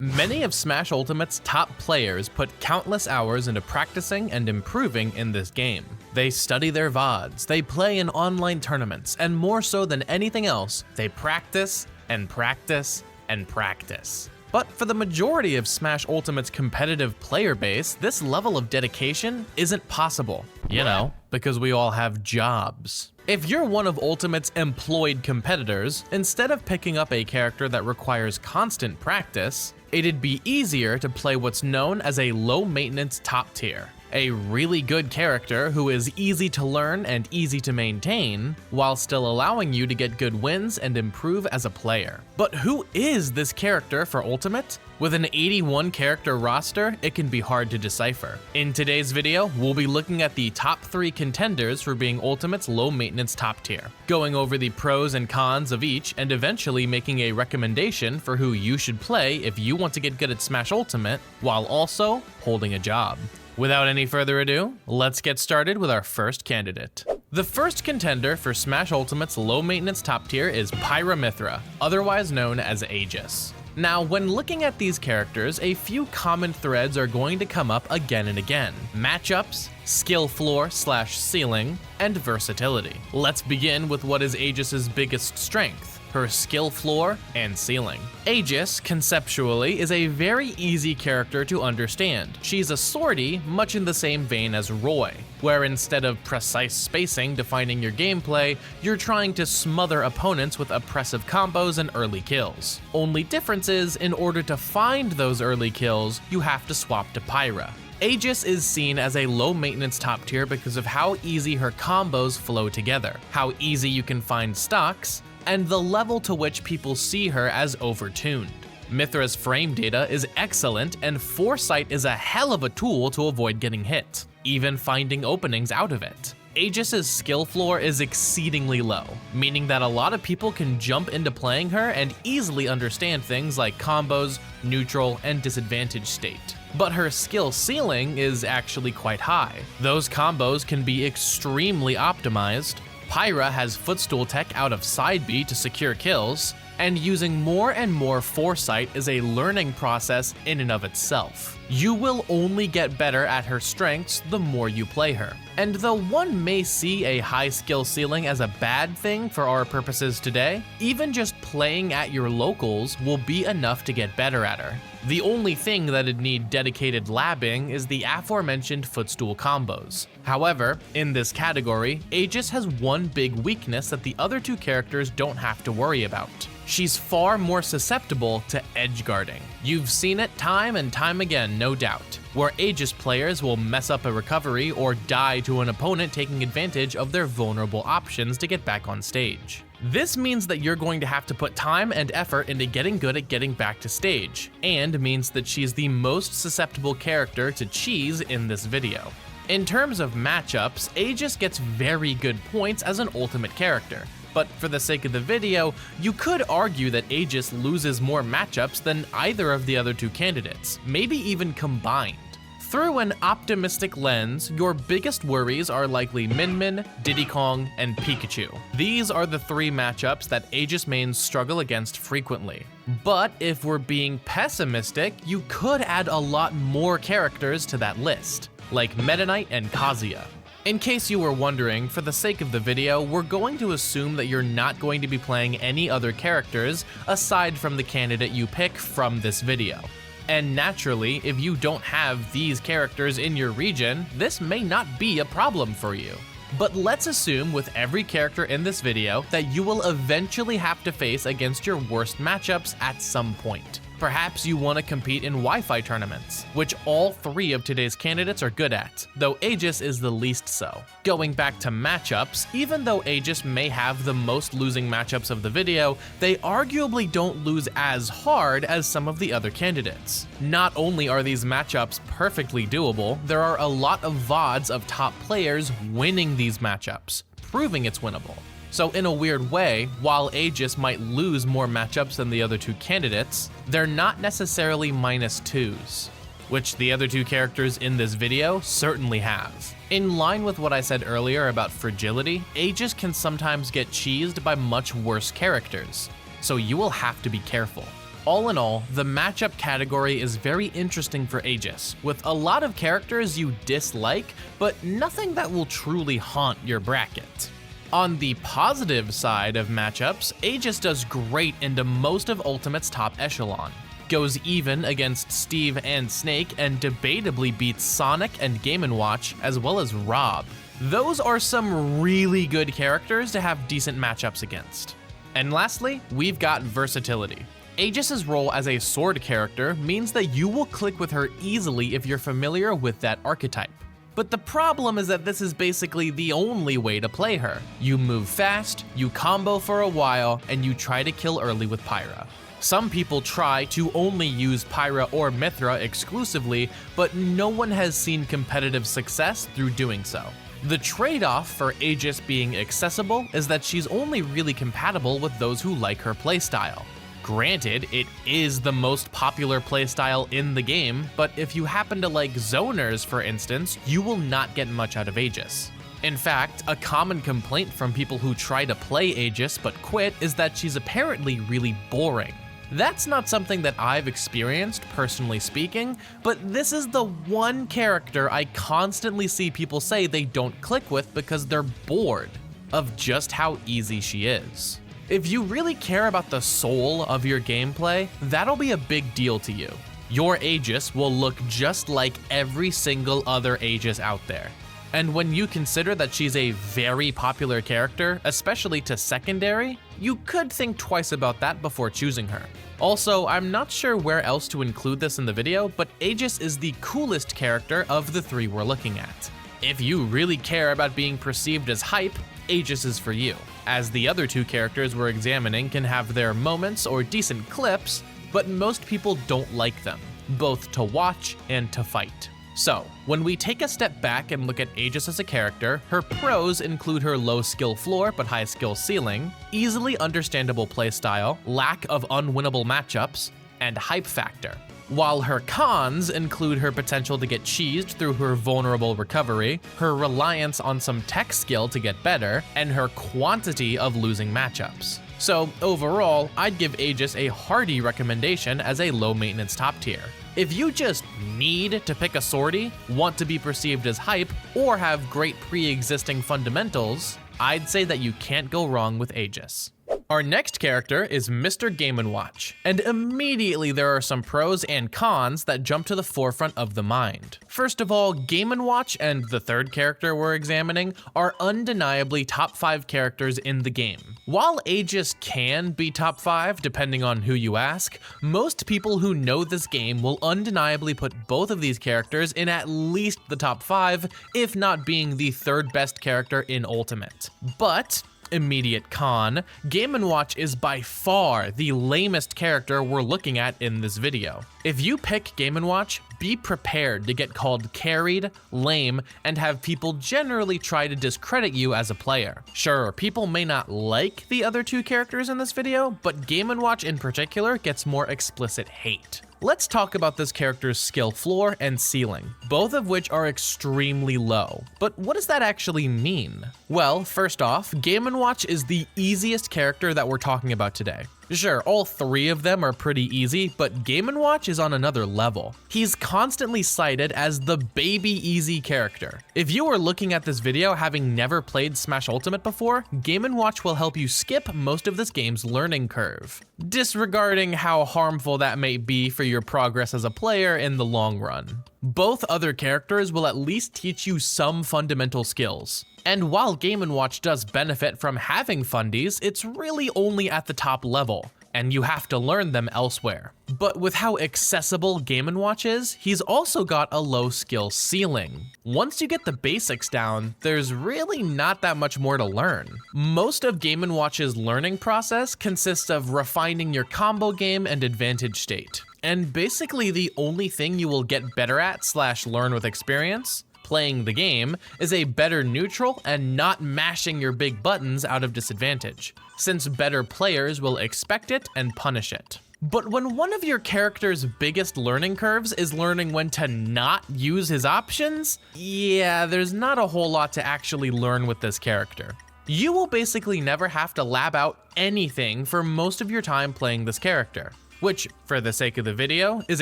Many of Smash Ultimate's top players put countless hours into practicing and improving in this game. They study their VODs, they play in online tournaments, and more so than anything else, they practice and practice and practice. But for the majority of Smash Ultimate's competitive player base, this level of dedication isn't possible. You know, because we all have jobs. If you're one of Ultimate's employed competitors, instead of picking up a character that requires constant practice, it'd be easier to play what's known as a low-maintenance top tier. A really good character who is easy to learn and easy to maintain, while still allowing you to get good wins and improve as a player. But who is this character for Ultimate? With an 81 character roster, it can be hard to decipher. In today's video, we'll be looking at the top 3 contenders for being Ultimate's low maintenance top tier, going over the pros and cons of each, and eventually making a recommendation for who you should play if you want to get good at Smash Ultimate, while also holding a job. Without any further ado, let's get started with our first candidate. The first contender for Smash Ultimate's low maintenance top tier is Pyra Mythra, otherwise known as Aegis. Now, when looking at these characters, a few common threads are going to come up again and again: matchups, skill floor/ceiling, and versatility. Let's begin with what is Aegis's biggest strength: her skill floor and ceiling. Aegis, conceptually, is a very easy character to understand. She's a sortie, much in the same vein as Roy, where instead of precise spacing defining your gameplay, you're trying to smother opponents with oppressive combos and early kills. Only difference is, in order to find those early kills, you have to swap to Pyra. Aegis is seen as a low-maintenance top tier because of how easy her combos flow together, how easy you can find stocks, and the level to which people see her as overtuned. Mythra's frame data is excellent, and foresight is a hell of a tool to avoid getting hit, even finding openings out of it. Aegis's skill floor is exceedingly low, meaning that a lot of people can jump into playing her and easily understand things like combos, neutral, and disadvantage state. But her skill ceiling is actually quite high. Those combos can be extremely optimized. Pyra has footstool tech out of side B to secure kills, and using more and more foresight is a learning process in and of itself. You will only get better at her strengths the more you play her. And though one may see a high skill ceiling as a bad thing for our purposes today, even just playing at your locals will be enough to get better at her. The only thing that'd need dedicated labbing is the aforementioned footstool combos. However, in this category, Aegis has one big weakness that the other two characters don't have to worry about. She's far more susceptible to edge guarding. You've seen it time and time again, no doubt, where Aegis players will mess up a recovery or die to an opponent taking advantage of their vulnerable options to get back on stage. This means that you're going to have to put time and effort into getting good at getting back to stage, and means that she's the most susceptible character to cheese in this video. In terms of matchups, Aegis gets very good points as an ultimate character, but for the sake of the video, you could argue that Aegis loses more matchups than either of the other two candidates, maybe even combined. Through an optimistic lens, your biggest worries are likely Min Min, Diddy Kong, and Pikachu. These are the 3 matchups that Aegis mains struggle against frequently. But if we're being pessimistic, you could add a lot more characters to that list, like Meta Knight and Kazuya. In case you were wondering, for the sake of the video, we're going to assume that you're not going to be playing any other characters aside from the candidate you pick from this video. And naturally, if you don't have these characters in your region, this may not be a problem for you. But let's assume with every character in this video that you will eventually have to face against your worst matchups at some point. Perhaps you want to compete in Wi-Fi tournaments, which all 3 of today's candidates are good at, though Aegis is the least so. Going back to matchups, even though Aegis may have the most losing matchups of the video, they arguably don't lose as hard as some of the other candidates. Not only are these matchups perfectly doable, there are a lot of VODs of top players winning these matchups, proving it's winnable. So in a weird way, while Aegis might lose more matchups than the other two candidates, they're not necessarily -2s, which the other two characters in this video certainly have. In line with what I said earlier about fragility, Aegis can sometimes get cheesed by much worse characters, so you will have to be careful. All in all, the matchup category is very interesting for Aegis, with a lot of characters you dislike, but nothing that will truly haunt your bracket. On the positive side of matchups, Aegis does great into most of Ultimate's top echelon, goes even against Steve and Snake, and debatably beats Sonic and Game & Watch, as well as Rob. Those are some really good characters to have decent matchups against. And lastly, we've got versatility. Aegis's role as a sword character means that you will click with her easily if you're familiar with that archetype. But the problem is that this is basically the only way to play her. You move fast, you combo for a while, and you try to kill early with Pyra. Some people try to only use Pyra or Mithra exclusively, but no one has seen competitive success through doing so. The trade-off for Aegis being accessible is that she's only really compatible with those who like her playstyle. Granted, it is the most popular playstyle in the game, but if you happen to like zoners, for instance, you will not get much out of Aegis. In fact, a common complaint from people who try to play Aegis but quit is that she's apparently really boring. That's not something that I've experienced, personally speaking, but this is the one character I constantly see people say they don't click with because they're bored of just how easy she is. If you really care about the soul of your gameplay, that'll be a big deal to you. Your Aegis will look just like every single other Aegis out there. And when you consider that she's a very popular character, especially to secondary, you could think twice about that before choosing her. Also, I'm not sure where else to include this in the video, but Aegis is the coolest character of the three we're looking at. If you really care about being perceived as hype, Aegis is for you, as the other two characters we're examining can have their moments or decent clips, but most people don't like them, both to watch and to fight. So, when we take a step back and look at Aegis as a character, her pros include her low skill floor but high skill ceiling, easily understandable playstyle, lack of unwinnable matchups, and hype factor. While her cons include her potential to get cheesed through her vulnerable recovery, her reliance on some tech skill to get better, and her quantity of losing matchups. So overall, I'd give Aegis a hearty recommendation as a low maintenance top tier. If you just need to pick a sortie, want to be perceived as hype, or have great pre-existing fundamentals, I'd say that you can't go wrong with Aegis. Our next character is Mr. Game & Watch, and immediately there are some pros and cons that jump to the forefront of the mind. First of all, Game & Watch and the third character we're examining are undeniably top 5 characters in the game. While Aegis can be top 5 depending on who you ask, most people who know this game will undeniably put both of these characters in at least the top 5, if not being the third best character in Ultimate. But immediate con, Game & Watch is by far the lamest character we're looking at in this video. If you pick Game & Watch, be prepared to get called carried, lame, and have people generally try to discredit you as a player. Sure, people may not like the other two characters in this video, but Game & Watch in particular gets more explicit hate. Let's talk about this character's skill floor and ceiling, both of which are extremely low. But what does that actually mean? Well, first off, Game & Watch is the easiest character that we're talking about today. Sure, all three of them are pretty easy, but Game & Watch is on another level. He's constantly cited as the baby easy character. If you are looking at this video having never played Smash Ultimate before, Game & Watch will help you skip most of this game's learning curve, disregarding how harmful that may be for your progress as a player in the long run. Both other characters will at least teach you some fundamental skills. And while Game & Watch does benefit from having fundies, it's really only at the top level, and you have to learn them elsewhere. But with how accessible Game & Watch is, he's also got a low skill ceiling. Once you get the basics down, there's really not that much more to learn. Most of Game & Watch's learning process consists of refining your combo game and advantage state. And basically the only thing you will get better at / learn with experience, playing the game, is a better neutral and not mashing your big buttons out of disadvantage, since better players will expect it and punish it. But when one of your character's biggest learning curves is learning when to not use his options, yeah, there's not a whole lot to actually learn with this character. You will basically never have to lab out anything for most of your time playing this character. which, for the sake of the video, is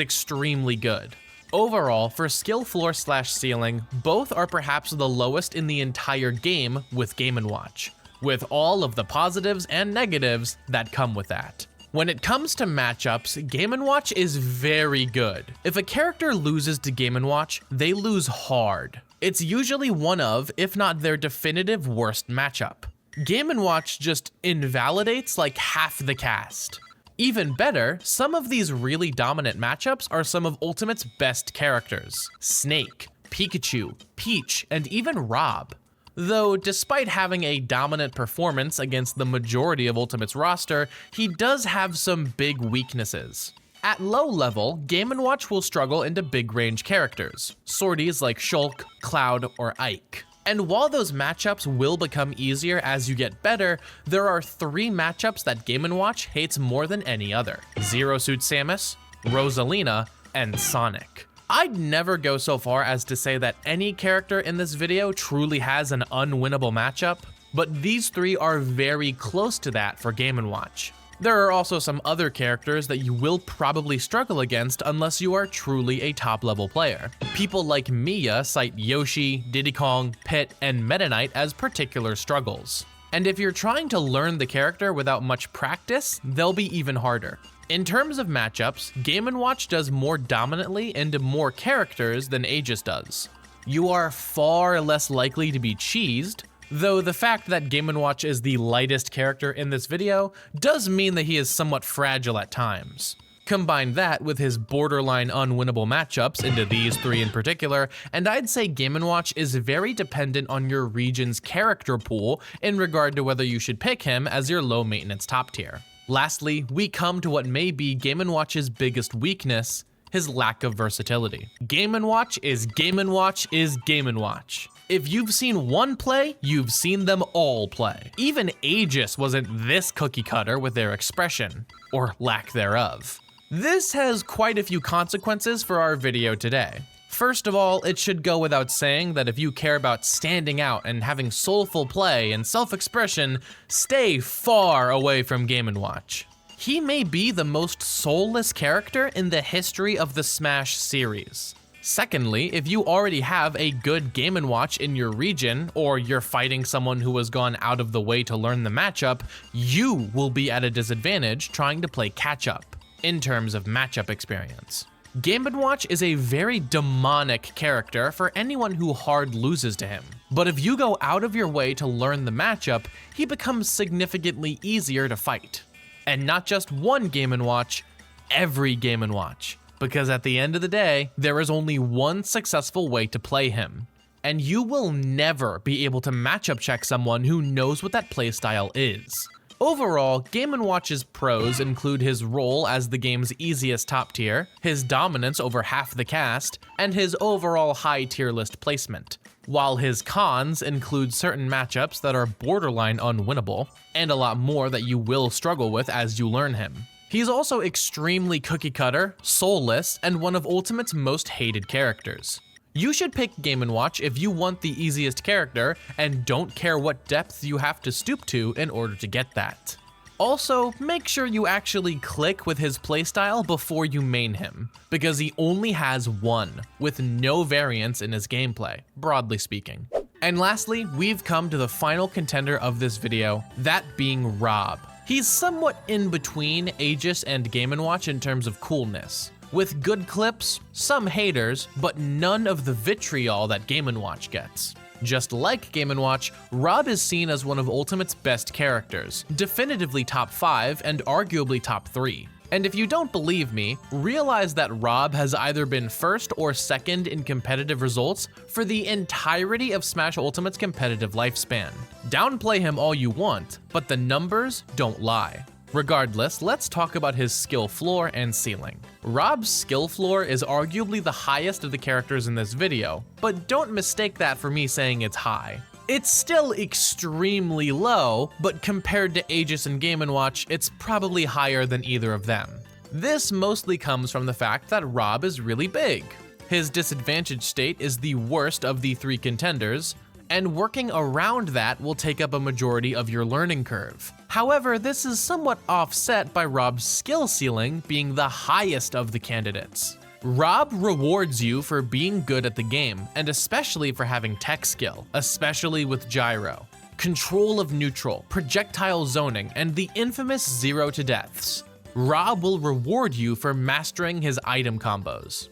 extremely good. Overall, for skill floor / ceiling, both are perhaps the lowest in the entire game with Game & Watch, with all of the positives and negatives that come with that. When it comes to matchups, Game & Watch is very good. If a character loses to Game & Watch, they lose hard. It's usually one of, if not their definitive worst matchup. Game & Watch just invalidates like half the cast. Even better, some of these really dominant matchups are some of Ultimate's best characters. Snake, Pikachu, Peach, and even Rob. Though, despite having a dominant performance against the majority of Ultimate's roster, he does have some big weaknesses. At low level, Game & Watch will struggle into big range characters, sorties like Shulk, Cloud, or Ike. And while those matchups will become easier as you get better, there are 3 matchups that Game & Watch hates more than any other: Zero Suit Samus, Rosalina, and Sonic. I'd never go so far as to say that any character in this video truly has an unwinnable matchup, but these 3 are very close to that for Game & Watch. There are also some other characters that you will probably struggle against unless you are truly a top-level player. People like Mia cite Yoshi, Diddy Kong, Pit, and Meta Knight as particular struggles. And if you're trying to learn the character without much practice, they'll be even harder. In terms of matchups, Game & Watch does more dominantly into more characters than Aegis does. You are far less likely to be cheesed, though the fact that Game & Watch is the lightest character in this video does mean that he is somewhat fragile at times. Combine that with his borderline unwinnable matchups into these 3 in particular, and I'd say Game & Watch is very dependent on your region's character pool in regard to whether you should pick him as your low maintenance top tier. Lastly, we come to what may be Game & Watch's biggest weakness: his lack of versatility. Game & Watch is Game & Watch is Game & Watch. If you've seen one play, you've seen them all play. Even Aegis wasn't this cookie cutter with their expression, or lack thereof. This has quite a few consequences for our video today. First of all, it should go without saying that if you care about standing out and having soulful play and self-expression, stay far away from Game & Watch. He may be the most soulless character in the history of the Smash series. Secondly, if you already have a good Game & Watch in your region, or you're fighting someone who has gone out of the way to learn the matchup, you will be at a disadvantage trying to play catch-up in terms of matchup experience. Game & Watch is a very demonic character for anyone who hard loses to him, but if you go out of your way to learn the matchup, he becomes significantly easier to fight. And not just one Game & Watch, every Game & Watch. Because at the end of the day, there is only one successful way to play him. And you will never be able to matchup check someone who knows what that playstyle is. Overall, Game & Watch's pros include his role as the game's easiest top tier, his dominance over half the cast, and his overall high tier list placement. While his cons include certain matchups that are borderline unwinnable, and a lot more that you will struggle with as you learn him. He's also extremely cookie cutter, soulless, and one of Ultimate's most hated characters. You should pick Game & Watch if you want the easiest character and don't care what depth you have to stoop to in order to get that. Also, make sure you actually click with his playstyle before you main him, because he only has one, with no variance in his gameplay, broadly speaking. And lastly, we've come to the final contender of this video, that being Rob. He's somewhat in between Aegis and Game & Watch in terms of coolness. With good clips, some haters, but none of the vitriol that Game & Watch gets. Just like Game & Watch, Rob is seen as one of Ultimate's best characters, definitively top 5 and arguably top 3. And if you don't believe me, realize that Rob has either been first or second in competitive results for the entirety of Smash Ultimate's competitive lifespan. Downplay him all you want, but the numbers don't lie. Regardless, let's talk about his skill floor and ceiling. Rob's skill floor is arguably the highest of the characters in this video, but don't mistake that for me saying it's high. It's still extremely low, but compared to Aegis and Game & Watch, it's probably higher than either of them. This mostly comes from the fact that Rob is really big. His disadvantage state is the worst of the 3 contenders, and working around that will take up a majority of your learning curve. However, this is somewhat offset by Rob's skill ceiling being the highest of the candidates. Rob rewards you for being good at the game, and especially for having tech skill, especially with gyro, control of neutral, projectile zoning, and the infamous 0 to deaths. Rob will reward you for mastering his item combos.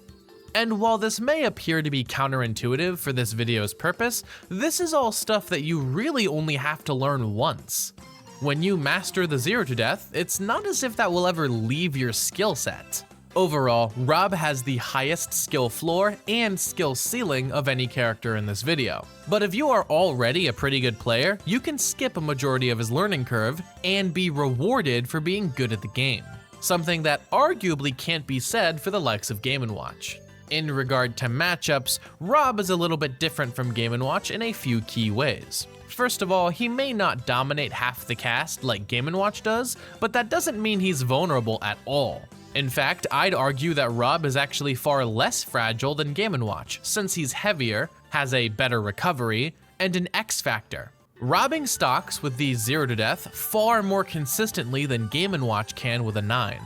And while this may appear to be counterintuitive for this video's purpose, this is all stuff that you really only have to learn once. When you master the 0 to death, it's not as if that will ever leave your skill set. Overall, Rob has the highest skill floor and skill ceiling of any character in this video. But if you are already a pretty good player, you can skip a majority of his learning curve and be rewarded for being good at the game. Something that arguably can't be said for the likes of Game & Watch. In regard to matchups, Rob is a little bit different from Game & Watch in a few key ways. First of all, he may not dominate half the cast like Game & Watch does, but that doesn't mean he's vulnerable at all. In fact, I'd argue that Rob is actually far less fragile than Game & Watch, since he's heavier, has a better recovery, and an X factor. Robbing stocks with the 0 to death far more consistently than Game & Watch can with a 9.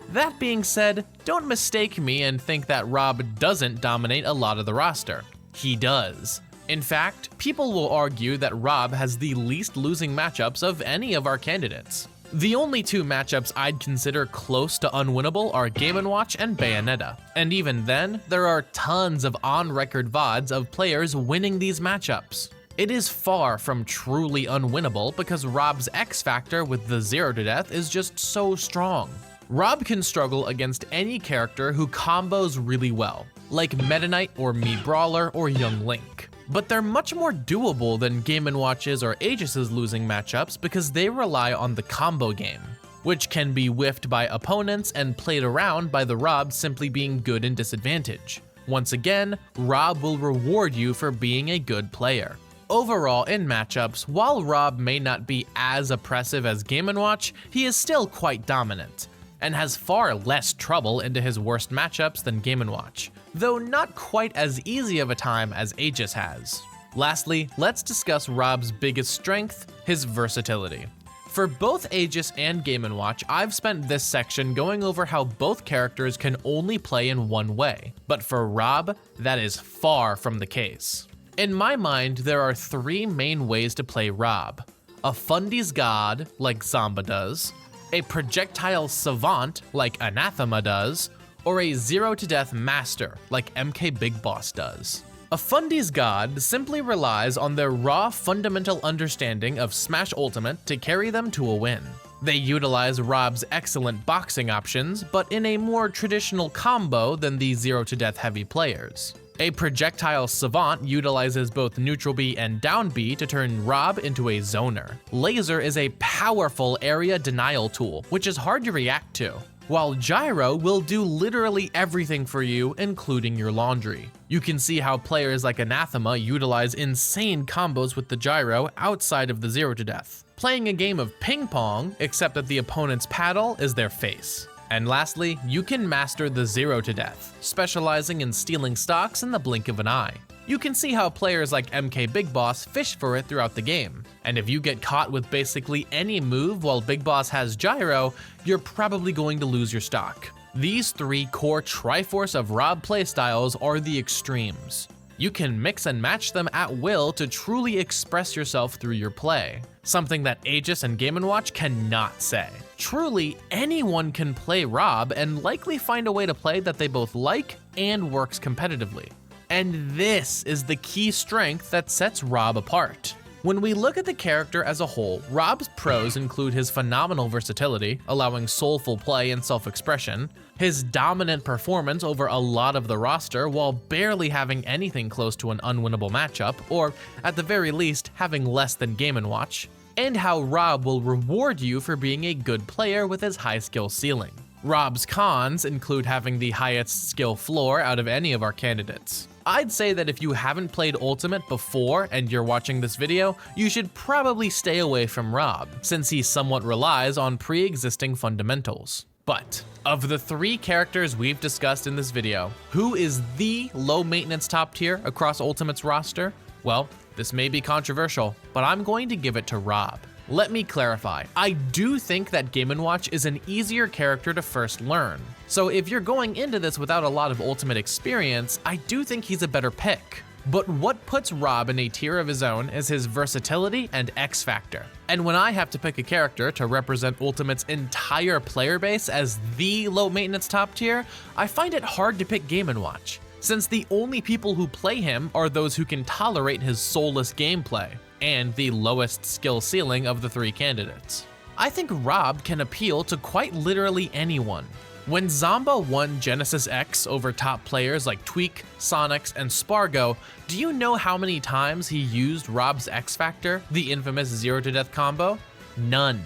That being said, don't mistake me and think that Rob doesn't dominate a lot of the roster. He does. In fact, people will argue that Rob has the least losing matchups of any of our candidates. The only two matchups I'd consider close to unwinnable are Game & Watch and Bayonetta, and even then, there are tons of on-record VODs of players winning these matchups. It is far from truly unwinnable because Rob's X factor with the 0 to death is just so strong. Rob can struggle against any character who combos really well, like Meta Knight or Mii Brawler or Young Link. But they're much more doable than Game & Watch's or Aegis' losing matchups because they rely on the combo game, which can be whiffed by opponents and played around by the Rob simply being good in disadvantage. Once again, Rob will reward you for being a good player. Overall, in matchups, while Rob may not be as oppressive as Game & Watch, he is still quite dominant, and has far less trouble into his worst matchups than Game & Watch, though not quite as easy of a time as Aegis has. Lastly, let's discuss Rob's biggest strength, his versatility. For both Aegis and Game & Watch, I've spent this section going over how both characters can only play in one way, but for Rob, that is far from the case. In my mind, there are three main ways to play Rob: a Fundy's God, like Zamba does, a projectile savant like Anathema does, or a 0 to death master like MK Big Boss does. A Fundy's God simply relies on their raw fundamental understanding of Smash Ultimate to carry them to a win. They utilize Rob's excellent boxing options, but in a more traditional combo than the 0 to death heavy players. A projectile savant utilizes both neutral B and down B to turn Rob into a zoner. Laser is a powerful area denial tool, which is hard to react to, while gyro will do literally everything for you, including your laundry. You can see how players like Anathema utilize insane combos with the gyro outside of the 0 to death, playing a game of ping pong, except that the opponent's paddle is their face. And lastly, you can master the 0 to death, specializing in stealing stocks in the blink of an eye. You can see how players like MK Big Boss fish for it throughout the game, and if you get caught with basically any move while Big Boss has gyro, you're probably going to lose your stock. These three core triforce of Rob playstyles are the extremes. You can mix and match them at will to truly express yourself through your play, something that Aegis and Game & Watch cannot say. Truly, anyone can play Rob and likely find a way to play that they both like and works competitively. And this is the key strength that sets Rob apart. When we look at the character as a whole, Rob's pros include his phenomenal versatility, allowing soulful play and self-expression, his dominant performance over a lot of the roster while barely having anything close to an unwinnable matchup, or at the very least, having less than Game & Watch, and how Rob will reward you for being a good player with his high skill ceiling. Rob's cons include having the highest skill floor out of any of our candidates. I'd say that if you haven't played Ultimate before and you're watching this video, you should probably stay away from Rob, since he somewhat relies on pre-existing fundamentals. But, of the three characters we've discussed in this video, who is the low maintenance top tier across Ultimate's roster? Well, This may be controversial, but I'm going to give it to Rob. Let me clarify, I do think that Game & Watch is an easier character to first learn. So if you're going into this without a lot of Ultimate experience, I do think he's a better pick. But what puts Rob in a tier of his own is his versatility and X factor. And when I have to pick a character to represent Ultimate's entire player base as the low maintenance top tier, I find it hard to pick Game & Watch, since the only people who play him are those who can tolerate his soulless gameplay, and the lowest skill ceiling of the 3 candidates. I think Rob can appeal to quite literally anyone. When Zomba won Genesis X over top players like Tweak, Sonics, and Spargo, do you know how many times he used Rob's X Factor, the infamous 0 to death combo? None.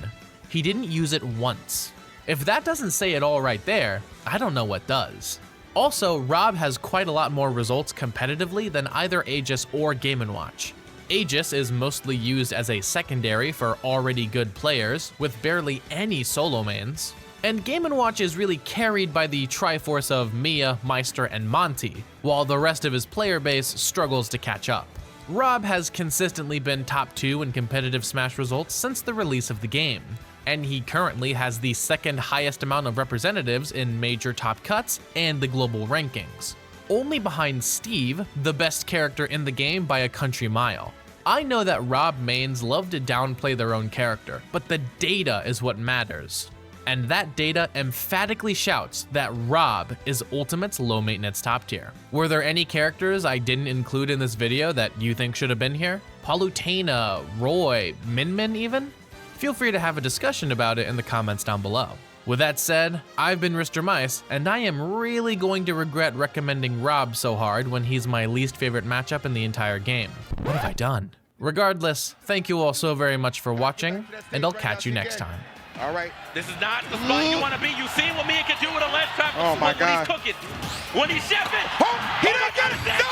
He didn't use it once. If that doesn't say it all right there, I don't know what does. Also, Rob has quite a lot more results competitively than either Aegis or Game & Watch. Aegis is mostly used as a secondary for already good players, with barely any solo mains. And Game & Watch is really carried by the triforce of Mia, Meister, and Monty, while the rest of his player base struggles to catch up. Rob has consistently been top 2 in competitive Smash results since the release of the game, and he currently has the 2nd highest amount of representatives in major top cuts and the global rankings, only behind Steve, the best character in the game by a country mile. I know that Rob mains love to downplay their own character, but the data is what matters. And that data emphatically shouts that Rob is Ultimate's low maintenance top tier. Were there any characters I didn't include in this video that you think should have been here? Palutena, Roy, Min Min even? Feel free to have a discussion about it in the comments down below. With that said, I've been RISTERMICE, and I am really going to regret recommending Rob so hard when he's my least favorite matchup in the entire game. What have I done? Regardless, thank you all so very much for watching, and I'll catch you next time. All right. This is not the spot you want to be. You seen what Mia can do with a ledge trap. Oh my God. When he's cooking. When he's chefing. Oh, he didn't get it.